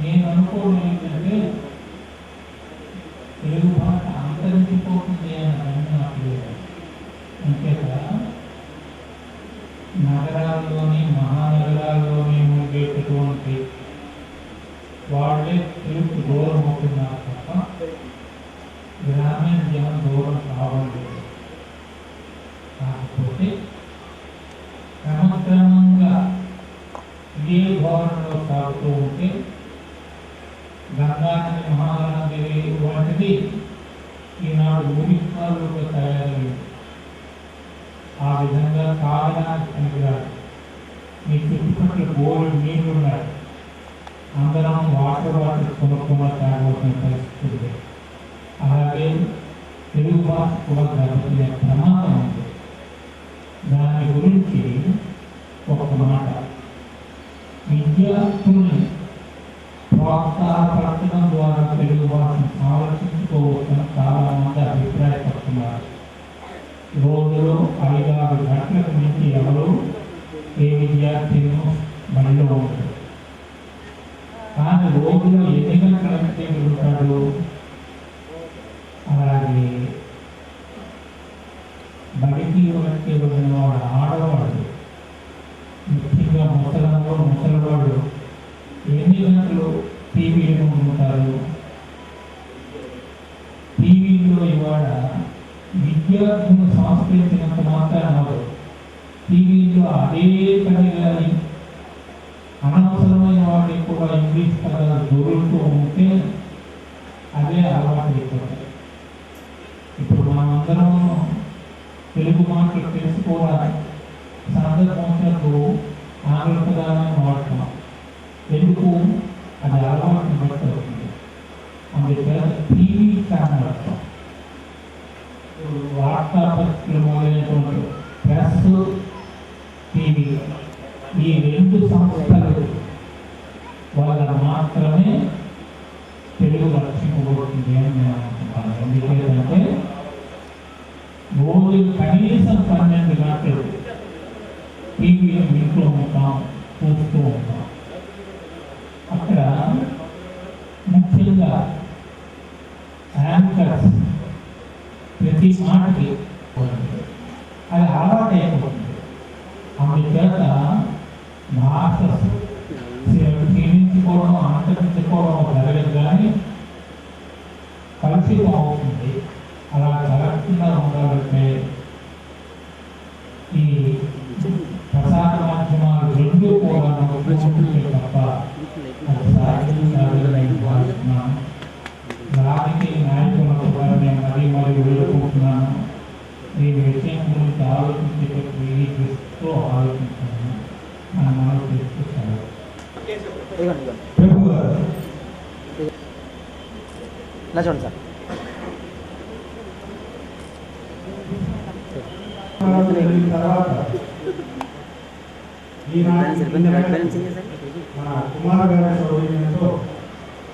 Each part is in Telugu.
నేను అనుకోవడం ఏంటంటే తెలుగు భాష అంతరించిపోతుంది అని నమ్మి నాకు లేదు. అంతేకా నగరాల్లోని మహానగరాల్లోని ఉండేటటువంటి వాళ్ళే తెలుగు దూరం అవుతున్నారు తప్ప గ్రామీణ జనం దూరం కావలేదు. కాకపోతే క్రమక్రమంగా ఇదే ధోరణిలో సాగుతూ ఉంటే గంగానది మహానది వంటిది ఈనాడు ఊరికాలుగా తయారయ్యింది. ఆ విధంగా కావడానికి పనికిరాదు. మీ చుట్టుపక్కల బోర్డు నీళ్లు ఉన్నాయి, అందరం వాటర్ కొనుక్కున్న తాగవలసిన పరిస్థితి. అలాగే తెలుగు భాష కూడా దెబ్బతినే ప్రమాదం ఉంది. దాని గురించి ఒక మాట, విద్యార్థుల్ని ప్రోత్సాహపరచడం ద్వారా తెలుగు భాషను ఆలోచించుకోవచ్చని చాలామంది అభిప్రాయపడుతున్నారు. రోజులో 5-6 గంటలకు మించి ఎవరు ఏ విద్యార్థులను బడిలో ఉంటారు. కానీ రోజులో ఎన్ని గంటలకు తిరుగుతాడు? అలాగే బడికి వచ్చి వెళ్ళినవాడు ఆడవాడు, ముఖ్యంగా ముసలివాడు ఎన్ని గంటలు టీవీలో ఉంటారు? టీవీలో ఇవాళ విద్యార్థులను సంస్కరించినంత మాత్రాన టీవీలో అదే పనిగా అనవసరమైన వాటి కూడా ఇంగ్లీష్ పదాలు దొరుకుతూ ఉంటే అదే అలవాటు అయిపోతాయి. ఇప్పుడు మనమందరం తెలుగు మాటలు తెలుసుకోవడానికి సందర్భంలో ఆంగ్ల పదాలను వాడుతున్నాం. ఎందుకు? అది అలవాటు బట్టి అవుతుంది. అందుచేత టీవీ ఛానల్, వార్తాపత్రికలు మొదలైనటువంటి ప్రెస్, టీవీ, ఈ 2 సంస్థలు వాళ్ళ మాత్రమే తెలుగు రక్షింపబడుతుంది అని నేను అనుకుంటాను. ఎందుకంటే రోజు కనీసం 12 గంటలు టీవీలో ఇంట్లో ఉంటాం, చూస్తూ ఉంటాం. అక్కడ ముఖ్యంగా యాంకర్స్ ప్రతి మాటకి అది అలవాటు అయిపోతుంది. అందుచేత భాష క్షీణించుకోవడం, అంతరించుకోవడం జరగదు, కానీ కలుషితం అవుతుంది. అలా జరగకుండా ఉండాలంటే ఈ ప్రసార మాధ్యమాలు 2 కూడా తప్ప భావిస్తున్నాను. దానికి నాయకులకు కూడా నేను మరీ వెళ్ళుకుంటున్నాను. ఈ విషయం గురించి ఆలోచించేటప్పుడు ఈ దృష్టితో ఆలోచించాను. మనం తెలుసుకుంటాను. ప్రభు గారు చూడండి సార్. తర్వాత మన కుమార్ గారి సౌకర్యంతో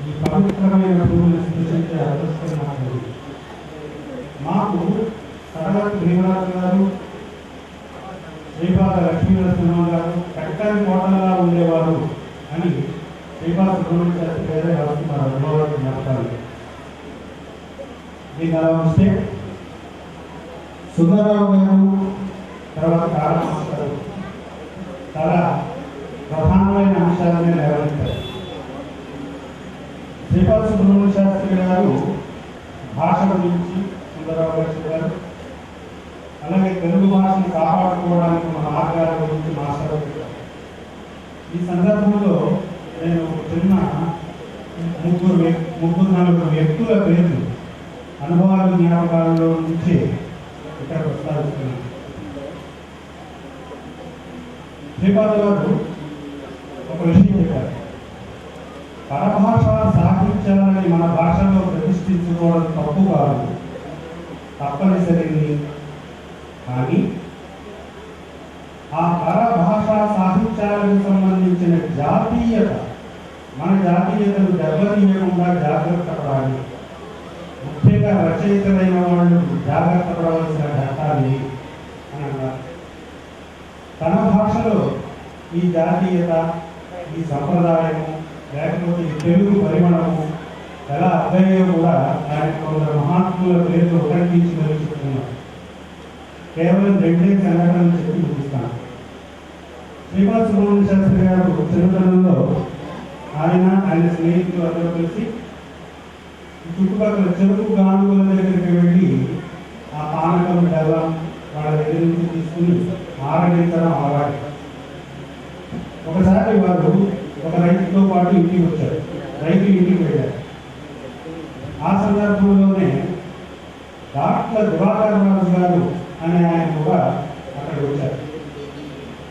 ఈ పవిత్రమైన భూమిని సృష్టించే అదృష్టం నాకు. మాకు సరళతి శ్రీనివాస్ గారు, శ్రీపాద లక్ష్మీనరసింహ గారు కట్టని కోటలా ఉండేవారు అని శ్రీపాద సుబ్రహ్మణ్య శాస్త్రి గారే రాస్తున్నారు అనుభవాలు జ్ఞాపకాలు. దీన్ని అలా వస్తే సుందరరావు గారు, తర్వాత కారణమాస్తారు చాలా ప్రధానమైన అంశాలనే లేవనెత్తారు. శ్రీపాద సుబ్రహ్మణ్య శాస్త్రి గారు భాష గురించి, సుందరరావు గారు అలాగే తెలుగు భాషను కాపాడుకోవడానికి మన మార్గాల గురించి మాట్లాడుతున్నారు. ఈ సందర్భంలో నేను చిన్న 3-4 వ్యక్తుల పేర్లు అనుభవాల జ్ఞాపకాలలో నుంచి ఇక్కడ ప్రస్తావిస్తున్నాను. శ్రీపాద గారు ఒక విషయం చెప్పారు, పరభాషా సాహిత్యాలని మన భాషలో ప్రతిష్ఠించుకోవడం తప్పు కాదు, తప్పనిసరి. కానీ ఆ పరభాషా సాహిత్యాలకు సంబంధించిన జాతీయత, మన జాతీయతను దెబ్బతీయకుండా జాగ్రత్త పడాలి. ముఖ్యంగా రచయితలైన వాళ్ళు జాగ్రత్త పడవలసిన ఘట్టాన్ని అని అన్నారు. తన భాషలో ఈ జాతీయత, ఈ సంప్రదాయము, లేకపోతే తెలుగు పరిమాణము ఎలా అర్థమయ్యో కూడా ఆయన కొందరు మహాత్ముల పేరుతో ఉటంకించి మరీ చెప్తున్నారు. కేవలం 2 సంఘటనలు చెప్పి చూపిస్తాను. శ్రీనివాస సుబ్రహ్మణ్య శాస్త్రి గారు చిన్నతనంలో ఆయన స్నేహితులు అందరూ కలిసి చుట్టుపక్కల చెరుకు గానుగుల దగ్గరికి వెళ్ళి ఆ పానకం బెల్లం వాళ్ళ దగ్గర నుంచి తీసుకుని ఆరగించడం అలవాటు. ఒకసారి వారు ఒక రైతుతో పాటు ఇంటికి వచ్చారు. రైతు ఇంటికి వెళ్ళారు. ఆ సందర్భంలోనే డాక్టర్ దివాకర్ రాజు గారు అనే ఆయన కూడా అక్కడికి వచ్చారు.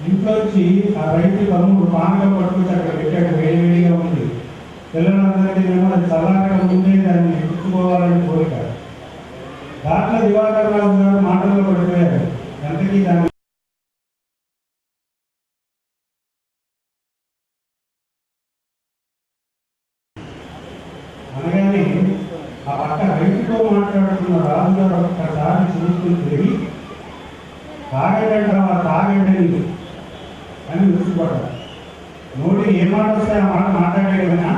ఇంట్లోంచి ఆ రైతు తమ్ముడు పానకం పట్టుకొచ్చి అక్కడ పెట్టాడు. వేడివేడిగా ఉంది. పిల్లలందరికీ అది చల్లారక ముందే దాన్ని ఎత్తుకోవాలని కోరిక. డాక్టర్ దివాకర్ రాజు గారు మాటల్లో పడిపోయారు. ఎంతకీ దాన్ని అనగానే ఆ పక్క రైతుతో మాట్లాడుతున్న రాజుగారు ఒక్కసారి చూసుకుని తిరిగి తాగడంటావా తాగండి అని విసుగుపడ్డారు. నోటి ఏ మాట వస్తే ఆ మాట మాట్లాడేమైనా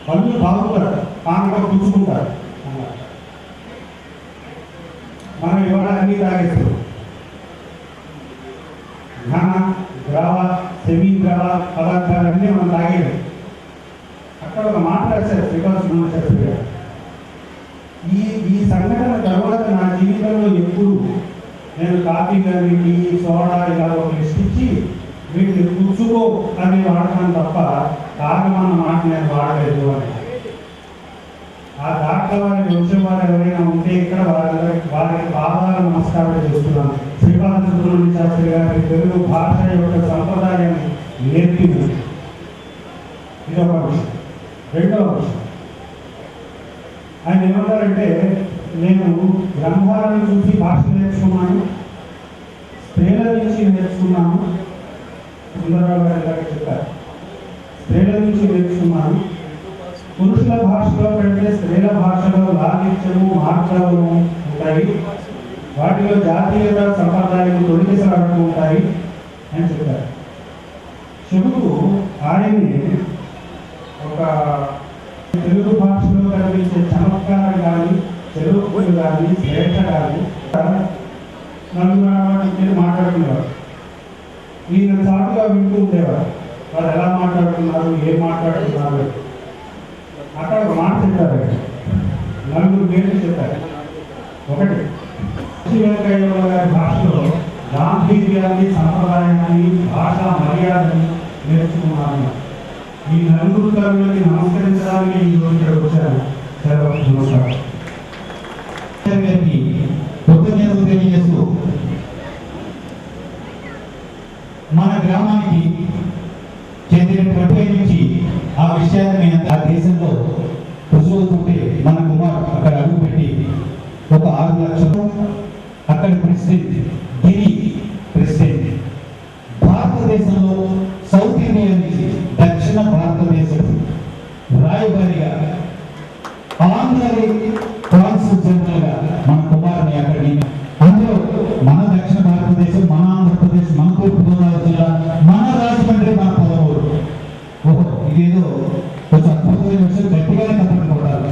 పళ్ళు బాగుంటారు, పానగా పుచ్చుకుంటారు. మనం ఇవాళ అన్ని తాగేస్తాం. ఘన ద్రవ సెమీ ద్రవ పదార్థాలన్నీ మనం తాగేది. అక్కడ ఒక మాట రాశారు శ్రీనివాస సుబ్రహ్మణ్య శాస్త్రి గారు. ఈ సంఘటన తర్వాత నా జీవితంలో ఎప్పుడు నేను కాఫీ కానీ టీ సోడా ఇలా ఒక లిస్ట్ ఇచ్చి వీటిని పుచ్చుకో అని వాడతాను తప్ప తాగమన్న మాట నేను వాడలేదు అని. ఆ డాక్టర్ వారి వచ్చిన వారు ఎవరైనా ఉంటే ఇక్కడ వారికి పాదాలు నమస్కారం చేస్తున్నాను. శ్రీనివాస సుబ్రహ్మణ్య శాస్త్రి గారి తెలుగు భాష యొక్క సంప్రదాయాన్ని నేర్పింది. ఇది ఒక విషయం. రెండవ విషయం, ఆయన ఏమంటారంటే నేను గ్రంథాలను చూసి భాష నేర్చుకున్నాను, స్త్రీల నుంచి నేర్చుకున్నాను. సుందరరావు గారు ఇలాగే చెప్పారు. స్త్రీల నుంచి నేర్చుకున్నాను. పురుషుల భాషలో కంటే స్త్రీల భాషలో లాలిత్యము మార్గాలు ఉంటాయి. వాటిలో జాతీయత సంప్రదాయాలు తొలిగిసలాడుతూ ఉంటాయి అని చెప్పారు. చెబుతూ ఆయన్ని ఒక తెలుగు భాషలో కనిపించే చమత్కారం కానీ చెరువులు కానీ శ్రేష్ట కానీ నలుగురు మాట్లాడుకునేవారు. ఈయన చాటుగా వింటూ ఉండేవారు. వారు ఎలా మాట్లాడుతున్నారు, ఏం మాట్లాడుతున్నారు. అక్కడ ఒక మాట చెప్పారు. నలుగురు పేర్లు చెప్పారు. ఒకటి, వెంకయ్య గారి భాషలో గాంభీర్యాన్ని, సంప్రదాయాన్ని, భాషా మర్యాదని నేర్చుకున్నాను. ఈ నలుగురు తరగతి నమస్కరించడానికి ఈ రోజు ఇక్కడికి వచ్చాను. నమస్కారం. కృతజ్ఞతలు తెలియజేస్తూ మన గ్రామానికి చెందినటువంటి నుంచి ఆ విషయాన్ని ఆ దేశంలో రుజువుతుంటే మన కుమార్ అక్కడ అడుగుపెట్టి ఒక 6 లక్షలు అక్కడ ప్రెసిడెంట్ గిరి ప్రెసిడెంట్. భారతదేశంలో సౌత్ ఇండియా నుంచి దక్షిణ భారతదేశం రాయబారిగా ఆంధ్రని కాన్సుల్ జనరల్గా మన కుమారుని అక్కడ అందులో మన దక్షిణ భారతదేశం, మన ఆంధ్రప్రదేశ్, మన తూర్పుగోదావరి జిల్లా, మన రాజమండ్రి, మన పొదమూరు. ఓహో, ఇదేదో కొంచెం అద్భుతమైన విషయం. గట్టిగానే తప్పని కొట్టాలి.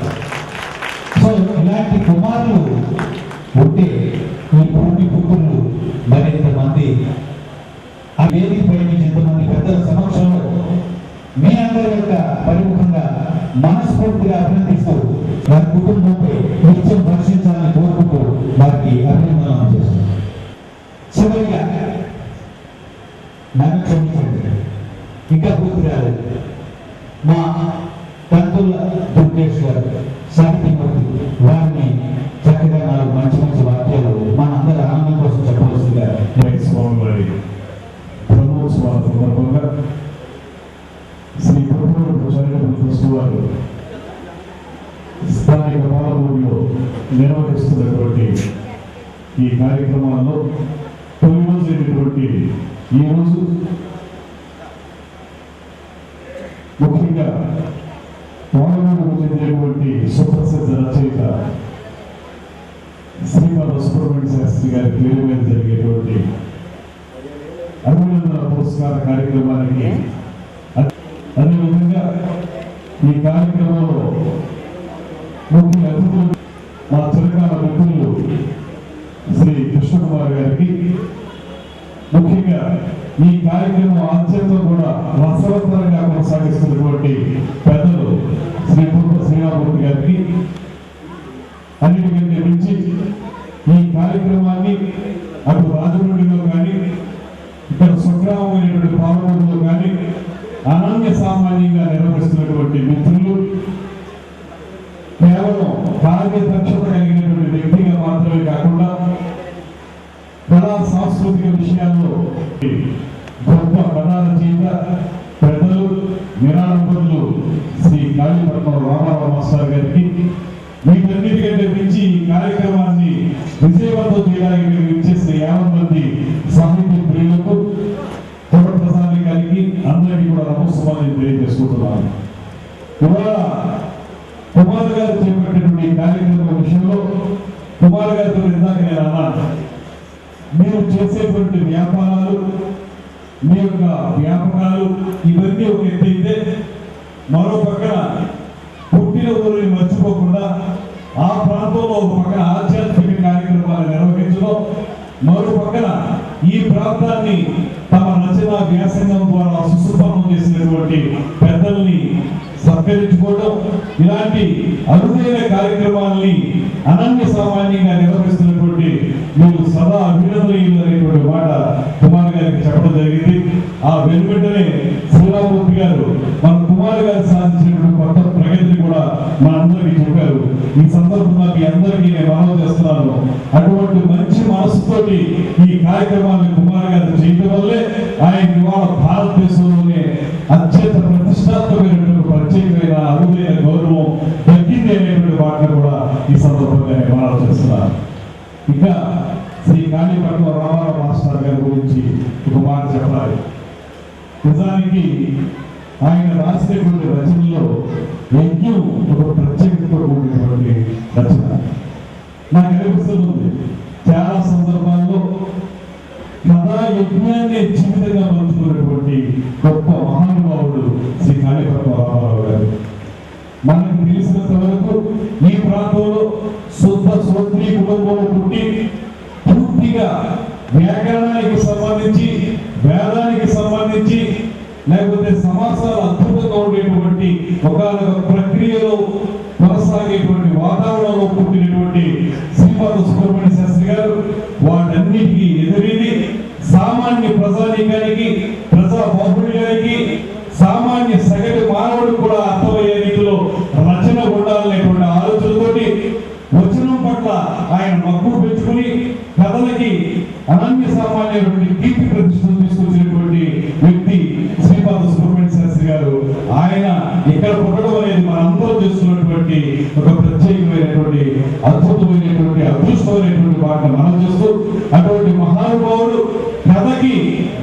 సో ఇలాంటి కుమారులు ఉంటే ఈ భూమి పుట్టులు మరింత మంది ఆ వేదిక పై నుంచి ఎంతమంది పెద్దల సమక్షంలో మీ అందరి యొక్క పరిముఖంగా మనస్ఫూర్తిగా అభినందిస్తూ వారి కుటుంబంపై నిత్యం దర్శించాలని కోరుకుంటూ వారికి అభినందనలు చేస్తున్నాం. చివరిగా నన్ను క్షమించండి, ఇంకా పూర్తి రాలేదు. మా కంతుల దుర్గేష్ గారు సాహితీమూర్తి వారిని చక్కగా 4 మంచి మంచి వాక్యాలు మన అందరి ఆనందం కోసం చెప్పవలసిందిగా స్వామి వారి బ్రహ్మోత్సవాల సందర్భంగా శ్రీ ప్రభుత్వ చారిటబుల్ ట్రస్ట్ వారు స్థానిక పాలమూరులో నిర్వహిస్తున్నటువంటి ఈ కార్యక్రమాల్లో తొలి రోజు అయినటువంటి ఈ రోజు ముఖ్యంగా పాలమూరుకు చెందినటువంటి సుప్రసిద్ధ రచయిత శ్రీనివాస సుబ్రహ్మణ్య శాస్త్రి గారి పేరు మీద జరిగేటువంటి అభినందన పురస్కార కార్యక్రమానికి అదేవిధంగా కార్యక్రమంలో ముఖ్య అతిథులు మా చిరకాల మిత్రులు శ్రీ కృష్ణకుమార్ గారికి, ముఖ్యంగా ఈ కార్యక్రమం ఆద్యంతో కూడా రసవత్తరంగా కొనసాగిస్తున్నటువంటి పెద్దలు శ్రీ పుట్ట శ్రీరామూర్తి గారికి, అన్నిటికంటే మించి ఈ కార్యక్రమాన్ని అటు రాజమండ్రిలో కానీ ఇక్కడ స్వగ్రామమైనటువంటి పాలమూరులో కానీ అనన్య సామాన్యంగా నిర్వహిస్తున్నటువంటి మిత్రులు, కేవలం కార్యదక్షత కలిగినటువంటి వ్యక్తిగా మాత్రమే కాకుండా కళా సాంస్కృతిక విషయాల్లో గొప్ప కళా రచయిత పెద్దలు నిరాడంబరులు శ్రీ కాళీపట్నం రామారావు మాస్టర్ గారికి, వీటన్నిటికంటే మించి ఈ కార్యక్రమాన్ని విజయవంతం చేయడానికి మీరు ఇచ్చేసిన 50 మంది సాహిత్య ప్రియులకు ప్రసాద్ గారికి అందరికీ కూడా నమస్కారాలు తెలియజేసుకుంటున్నాను. ఇవాళ కుమార్ గారు చేపట్టినటువంటి కార్యక్రమం విషయంలో కుమార్ గారితో ఇందాక నేను అన్నాను, మీరు చేసేటువంటి వ్యాపారాలు, మీ యొక్క వ్యాపకాలు ఇవన్నీ ఒక ఎత్తైతే, మరో పక్కన పుట్టిన ఊరిని మర్చిపోకుండా ఆ ప్రాంతంలో ఒక పక్కన ఆధ్యాత్మిక కార్యక్రమాలు నిర్వహించడం, మరో పక్కన ఈ ప్రాంతాన్ని తమ రచన వ్యాసంగం ద్వారా సుసంపన్నం చేసినటువంటి పెద్దల్ని సత్కరించుకోవడం, ఇలాంటి అరుదైన కార్యక్రమాలని అనన్య సామాన్యంగా నిర్వహిస్తున్నటువంటి మీరు సదా అభినందనీయులు అనేటువంటి మాట కుమార్ గారికి చెప్పడం జరిగింది. ఆ వెనువెంటనే శ్రీరామూర్తి గారు మన కుమార్ గారు సాధించినటువంటి కొత్త ప్రగతిని కూడా మనందరికీ చెప్పారు. ఈ సందర్భంగా మీ అందరికీ నేను మనవి చేస్తున్నాను, అటువంటి మంచి మనసుతోటి ఈ కార్యక్రమాన్ని కుమార్ గారు చేయడం వల్లే ఆయన ఇవాళ భారతదేశంలోనే అత్యంత ప్రతిష్టాత్మకమైనటువంటి ప్రత్యేకమైన అరుదైన గౌరవం దక్కింది అనేటువంటి వాటిని కూడా ఈ సందర్భంగా నేను మనవి చేస్తున్నాను. ఇంకా శ్రీ కాళీపట్నం రామారావు మాస్టర్ గారి గురించి ఒక మాట చెప్పాలి. నిజానికి ఆయన రాసినటువంటి రచనలో యజ్ఞం ఒక ప్రత్యేకతతో కూడినటువంటి రచన. నాకు అనిపిస్తుంది, చాలా సందర్భాల్లో కథా యజ్ఞాన్ని జీవితంగా మలుచుకున్నటువంటి గొప్ప మహానుభావుడు శ్రీ కాళీపట్నం రామారావు గారు. మనకు తెలిసినంత వరకు ఈ ప్రాంతంలో శుద్ధ సోదరి కుటుంబంలో పుట్టి పూర్తిగా వ్యాకరణానికి సంబంధించి, వేదానికి సంబంధించి, లేకపోతే సమాసాలు అద్భుతంగా ఉండేటువంటి ఒకనొక ప్రక్రియలో కొనసాగేటువంటి వాతావరణంలో పుట్టినటువంటి శ్రీపాద సుబ్రహ్మణ్య శాస్త్రి గారు వాటన్నిటికీ ఎదురీది సామాన్య ప్రజానీకానికి, ప్రజా బాహుళ్యానికి, సామాన్య సగటు మానవుడు కూడా అర్థమయ్యే రీతిలో రచన ఉండాలనేటువంటి ఆలోచనతోటి వచనం పట్ల ఆయన మక్కువ పెంచుకుని కథలకి అనన్య సామాన్యటువంటి కీర్తి ప్రతిష్టలు తీసుకొచ్చినటువంటి వ్యక్తి శ్రీపాద సుబ్రహ్మణ్య శాస్త్రి గారు. ఆయన ఇక్కడ పుట్టడం అనేది మనందరూ చేస్తున్నటువంటి ఒక ప్రత్యేకమైనటువంటి అద్భుతమైనటువంటి అదృష్టమైనటువంటి వాటిని మనం చేస్తూ, అటువంటి మహానుభావుడు కథకి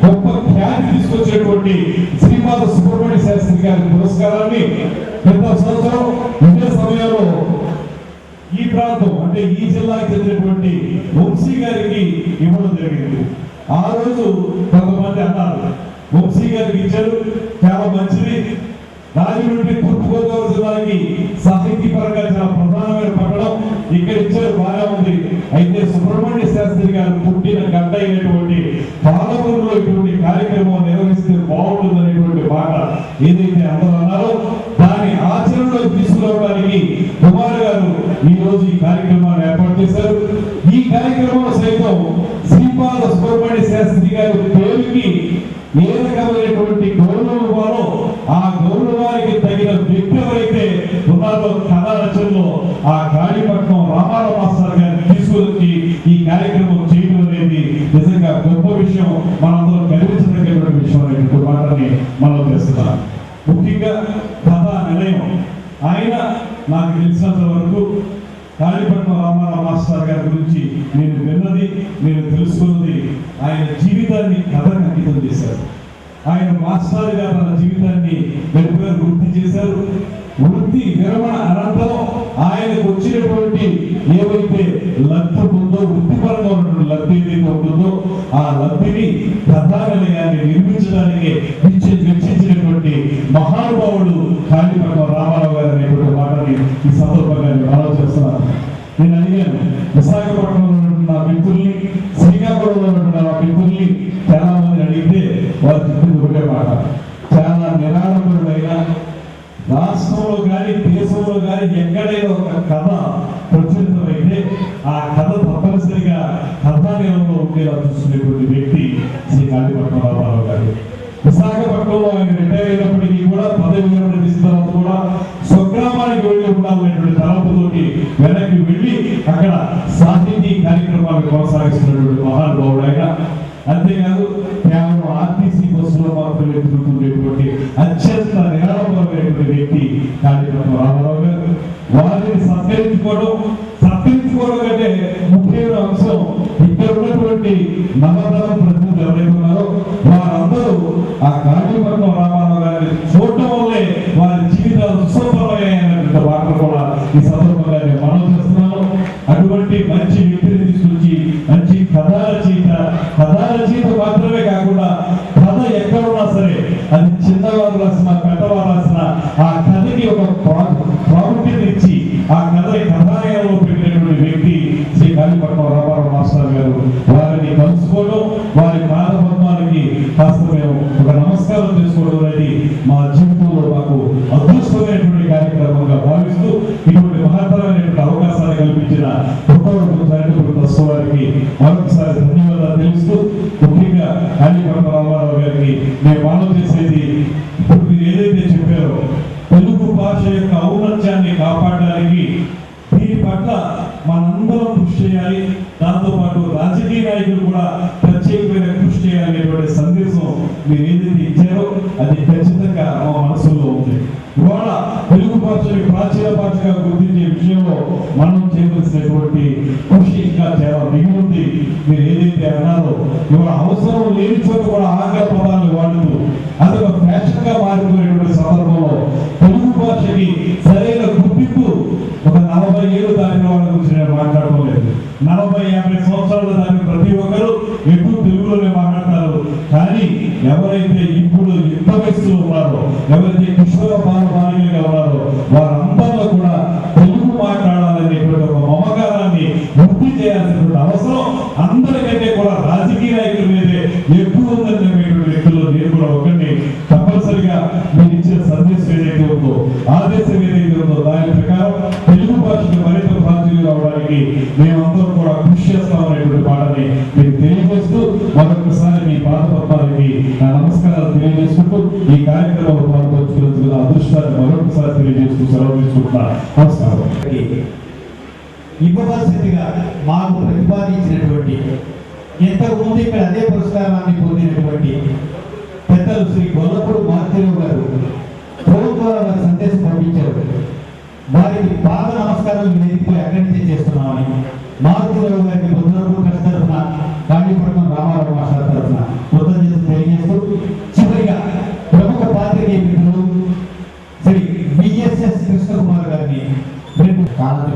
గొప్ప ఖ్యాతి తీసుకొచ్చినటువంటి శ్రీపాద సుబ్రహ్మణ్య శాస్త్రి గారి పురస్కారాన్ని గత సంవత్సరం ఇదే సమయంలో ఈ ప్రాంతం అంటే ఈ జిల్లాకి చెందినటువంటి వంశీ గారికి ఇవ్వడం జరిగింది. ఆ రోజు కొంతమంది అన్నారు, వంశీ గారికి ఇచ్చారు, చాలా మంచిది. రాజమండ్రి తూర్పుగోదావరి జిల్లాకి సాహితీ పరంగా చాలా ప్రధానమైన పట్టణం, ఇక్కడ ఇచ్చారు, బాగా ఉంది. అయితే సుబ్రహ్మణ్య శాస్త్రి గారు పుట్టిన గడ్డ అయినటువంటి పాలమూరులో ఇటువంటి కార్యక్రమం నిర్వహిస్తే బాగుంటుంది అనేటువంటి మాట ఏదైతే అందరూ అన్నారో దాని ఆచరణలో తీసుకురావడానికి కుమార్ గారు ఈ రోజు ఈ కార్యక్రమాన్ని ఏర్పాటు చేశారు. ఈ కార్యక్రమంలో సైతం శ్రీపాద సుబ్రహ్మణ్య శాస్త్రి గారి పేరుకి ఏ రకమైనటువంటి గౌరవం ఇవ్వాలో ఆ గౌరవానికి తగిన వ్యక్తి ఎవరైతే ఉన్నారో కథా రచనలో ఆ కాళీపట్నం రామారావు మాస్టర్ గారిని తీసుకొచ్చి ఈ కార్యక్రమం చేయడం అనేది నిజంగా గొప్ప విషయం, మనందరం గర్వించదగినటువంటి విషయం అనేటువంటి మాటని మనం చేస్తున్నాం. ముఖ్యంగా కథా నిలయం ఆయన నాకు తెలిసినంత వరకు కాళీపట్నం రామారావు మాస్టర్ గారి గురించి నేను విన్నది, నేను తెలుసుకున్నది, ఆయన జీవితాన్ని కథకు అంకితం చేశారు. ఆయన మాస్టర్ గా తన జీవితాన్ని వెలుగుగా వృత్తి చేశారు. వృత్తి విరమణ అనంతరం ఆయనకు వచ్చినటువంటి ఏవైతే లబ్ధి ఉందో, వృత్తిపరంగా ఉన్నటువంటి లబ్ధి ఏదైతే ఉంటుందో ఆ లబ్ధిని కథా నిలయాన్ని నిర్మించడానికి వెచ్చించినటువంటి మహానుభావుడు కాళీపట్నం రామారావు గారు రాష్ట్రంలో కానీ దేశంలో కానీ ఎక్కడైనా ఒక కథ ప్రచురితమైతే ఆ కథ తప్పనిసరిగా కథానిలంలో ఉండేలా చూసుకునేటువంటి వ్యక్తి శ్రీ కాళీపట్నం రామారావు గారు. విశాఖపట్నంలో ఆయన రిటైర్ అయినప్పటికీ కూడా పదవి విరమణ తీసిన తర్వాత కూడా స్వగ్రామానికి వెళ్ళి ఉండాలనేటువంటి తలంపుతోటి వెనక్కి వెళ్ళి అక్కడ సాహితీ కార్యక్రమాలు కొనసాగిస్తున్నటువంటి మహానుభావుడు ఆయన. అంతేకాదు కేవలం ఆర్టీసీ బస్సులో మాత్రమే తిరుగుతుండేటువంటి అత్యంత నిరాడంబరమైనటువంటి వ్యక్తి కాళీపట్నం రామారావు గారు. వారిని సత్కరించుకోవడం కంటే ముఖ్యమైన అంశం ఇక్కడ ఉన్నటువంటి నవతరం ప్రతినిధులు ఎవరైతే ఉన్నారో వారందరూ ఆ కాళీపట్నం రామారావు గారిని చూడటం వల్లే వారి జీవితాలు సుసంపన్నమయ్యాయన్నటువంటి వాటిని కూడా ఈ సందర్భంగా నేను మనం చేస్తున్నాను. అటువంటి మంచి వ్యక్తిని తీసుకొచ్చి మంచి కథ రచయిత మాత్రమే కాకుండా కథ ఎక్కడున్నా సరే అది చిన్నవారు రాసిన పెద్దవారు రాసిన ఆ కథకి ఒక ప్రాముఖ్యత ఇచ్చి ఆ కథానయంలో పెట్టినటువంటి వ్యక్తి శ్రీ కాళీపట్నం రామారావు మాస్టర్ గారు. వారిని కలుసుకోవడం వారి పాదపద్మాలకి కాస్త మేము ఒక నమస్కారం చేసుకోవడం అనేది మా జీవితంలో మాకు అదృష్టమైనటువంటి కార్యక్రమంగా భావిస్తూ ఇటువంటి మహత్తరమైనటువంటి అవకాశాన్ని కల్పించిన వారికి మరొకసారి ధన్యవాదాలు తెలుస్తూ ముఖ్యంగా కాళీపట్నం రామారావు గారికి మేము మనం చేసేది ఇప్పుడు మీరు ఏదైతే చెప్పారో తెలుగు భాష యొక్క ఔన్నత్యాన్ని కాపాడడానికి దీని పట్ల మనందరం కృషి చేయాలి. దాంతోపాటు రాజకీయ నాయకులు కూడా ప్రత్యేకమైన కృషి చేయాలనేటువంటి సందేశం మీరు ఏదైతే ఇచ్చారో అది ఖచ్చితంగా మా మనసులో ఉంది. ఇవాళ తెలుగు భాషని ప్రాచీన భాషగా గుర్తించే విషయంలో మనం చేయవలసినటువంటి కృషి ఇంకా చాలా మిగిలింది. మీరు ఏదైతే అన్నారో ఇవాళ అవసరం లేని చోట కూడా ఆంగ్ల పదాలను వాడుతూ అదొక ఫ్యాషన్ గా మారిపోయినటువంటి సందర్భంలో తెలుగు భాషకి సరైన గుర్తింపు ఒక 40 ఏళ్ళు దాటిన వాళ్ళ గురించి నేను మాట్లాడటం లేదు. 40-50 సంవత్సరాలు దాటిన ప్రతి ఒక్కరు ఎప్పుడు తెలుగులోనే మాట్లాడతారు. కానీ ఎవరైతే ఇప్పుడు యుద్ధ వయస్సులో ఉన్నారో ఎవరైతే కిషోర బాలికలుగా ఉన్నారో వారందరిలో కూడా తెలుగు మాట్లాడాలనేటువంటి ఒక మమకారాన్ని వృద్ధి చేయాల్సినటువంటి అవసరం అందరికంటే కూడా రాజకీయ నాయకుల మీదే ఎక్కువ ఉందనేటువంటి వ్యక్తుల్లో నేను కూడా ఒకరిని. తప్పనిసరిగా మీరు ఇచ్చిన సందేశం ఏదైతే ఉందో ఆదేశం ఏదైతే ఉందో దాని ప్రకారం తెలుగు భాషకు మరింత ప్రాచుర్యం రావడానికి మేమందరం కూడా కృషి చేస్తామనేటువంటి మాటని మీరు తెలియజేస్తూ మరొకసారి మీ పాదపద్మాలకి నా నమస్కారాలు తెలియజేసుకుంటూ ఈ కార్యక్రమంలో పాల్పంచుకున్నందుకు నా అదృష్టాన్ని మరొకసారి తెలియజేస్తూ సెలవు తీసుకుంటున్నా. నమస్కారం. ఇవ్వవలసిందిగా మాకు ప్రతిపాదించినటువంటి ఇంతకు ముందు ఇక్కడ అదే పురస్కారాన్ని పొందినటువంటి పెద్దలు శ్రీ గొల్లపూడి మారుతిరావు గారు ఫోన్ ద్వారా వారి సందేశం పంపించారు. వారికి పాద నమస్కారం వేదికలో ఎక్కడి నుంచి చేస్తున్నామని మారుతిరావు గారికి రుద్రపూడి ట్రస్ట్ తరఫున కాళీపట్నం రామారావు మాస్టర్ తరఫున కృతజ్ఞతలు తెలియజేస్తూ చివరిగా ప్రముఖ పాత్రికేయ మిత్రులు శ్రీ విఎస్ఎస్ కృష్ణకుమార్ గారిని కాలం